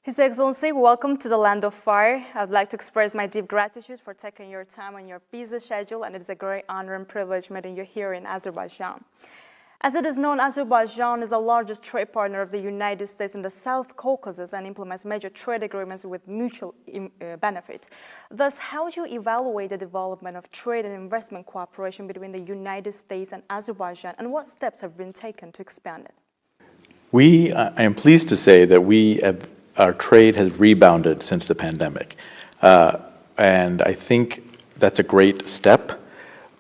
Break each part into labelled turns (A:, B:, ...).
A: His Excellency, welcome to the land of fire. I'd like to express my deep gratitude for taking your time on your busy schedule, and it is a great honor and privilege meeting you here in Azerbaijan. As it is known, Azerbaijan is the largest trade partner of the United States in the South Caucasus and implements major trade agreements with mutual benefit. Thus, how do you evaluate the development of trade and investment cooperation between the United States and Azerbaijan, and what steps have been taken to expand it?
B: I am pleased to say that our trade has rebounded since the pandemic. And I think that's a great step,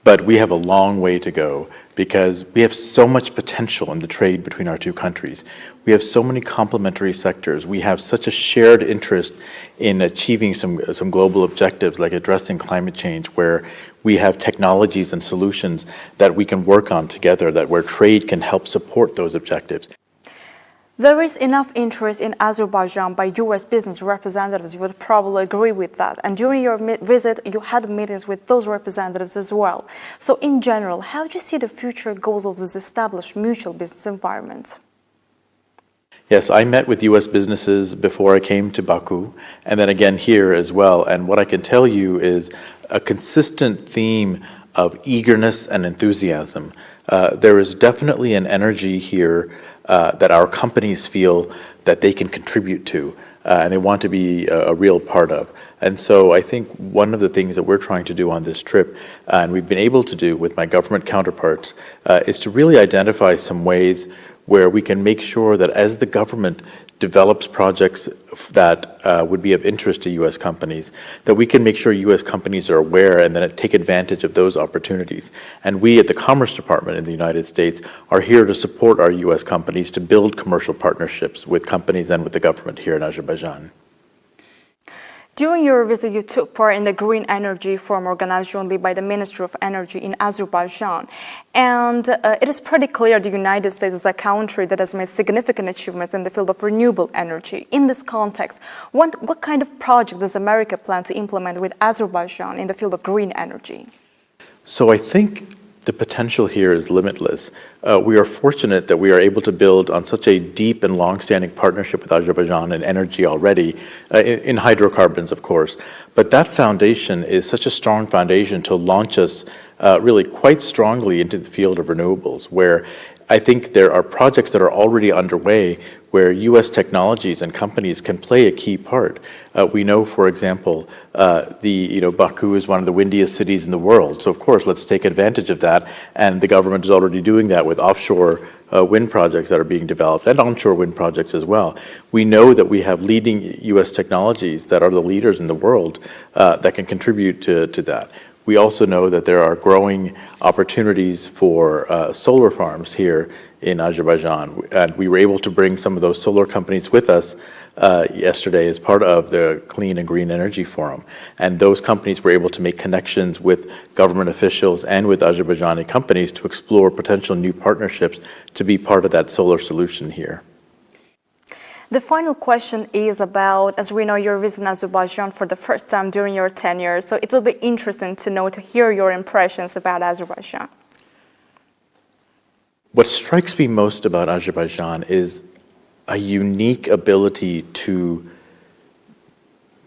B: but we have a long way to go because we have so much potential in the trade between our two countries. We have so many complementary sectors. We have such a shared interest in achieving some global objectives like addressing climate change, where we have technologies and solutions that we can work on together, where trade can help support those objectives.
A: There is enough interest in Azerbaijan by U.S. business representatives. You would probably agree with that. And during your visit, you had meetings with those representatives as well. So in general, how do you see the future goals of this established mutual business environment?
B: Yes, I met with U.S. businesses before I came to Baku, and then again here as well. And what I can tell you is a consistent theme of eagerness and enthusiasm. There is definitely an energy here that our companies feel that they can contribute to, and they want to be a real part of. And so I think one of the things that we're trying to do on this trip, and we've been able to do with my government counterparts, is to really identify some ways where we can make sure that as the government develops projects that would be of interest to U.S. companies, that we can make sure U.S. companies are aware and then take advantage of those opportunities. And we at the Commerce Department in the United States are here to support our U.S. companies to build commercial partnerships with companies and with the government here in Azerbaijan.
A: During your visit, you took part in the Green Energy Forum organized jointly by the Ministry of Energy in Azerbaijan. And it is pretty clear the United States is a country that has made significant achievements in the field of renewable energy. In this context, what kind of project does America plan to implement with Azerbaijan in the field of green energy?
B: So I think the potential here is limitless. We are fortunate that we are able to build on such a deep and long-standing partnership with Azerbaijan in energy already, in hydrocarbons, of course. But that foundation is such a strong foundation to launch us really quite strongly into the field of renewables, where I think there are projects that are already underway where U.S. technologies and companies can play a key part. We know, for example, Baku is one of the windiest cities in the world. So, of course, let's take advantage of that. And the government is already doing that with offshore wind projects that are being developed and onshore wind projects as well. We know that we have leading U.S. technologies that are the leaders in the world that can contribute to that. We also know that there are growing opportunities for solar farms here in Azerbaijan, and we were able to bring some of those solar companies with us yesterday as part of the Clean and Green Energy Forum. And those companies were able to make connections with government officials and with Azerbaijani companies to explore potential new partnerships to be part of that solar solution here.
A: The final question is about, as we know, you're visiting Azerbaijan for the first time during your tenure, so it will be interesting to hear your impressions about Azerbaijan.
B: What strikes me most about Azerbaijan is a unique ability to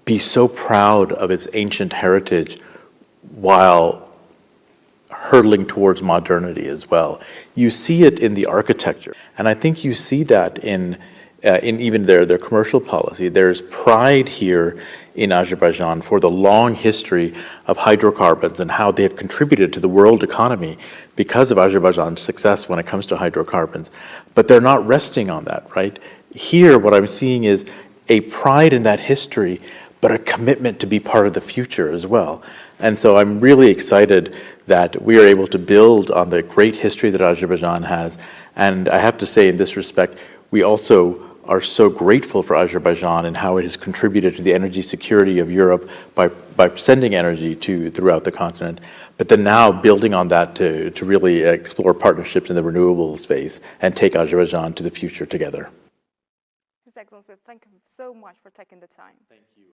B: be so proud of its ancient heritage while hurtling towards modernity as well. You see it in the architecture, and I think you see that in even their commercial policy. There's pride here in Azerbaijan for the long history of hydrocarbons and how they have contributed to the world economy because of Azerbaijan's success when it comes to hydrocarbons. But they're not resting on that, right? Here, what I'm seeing is a pride in that history, but a commitment to be part of the future as well. And so I'm really excited that we are able to build on the great history that Azerbaijan has. And I have to say, in this respect, we also are so grateful for Azerbaijan and how it has contributed to the energy security of Europe by sending energy throughout the continent, but then now building on that to really explore partnerships in the renewable space and take Azerbaijan to the future together.
A: His Excellency, thank you so much for taking the time.
B: Thank you.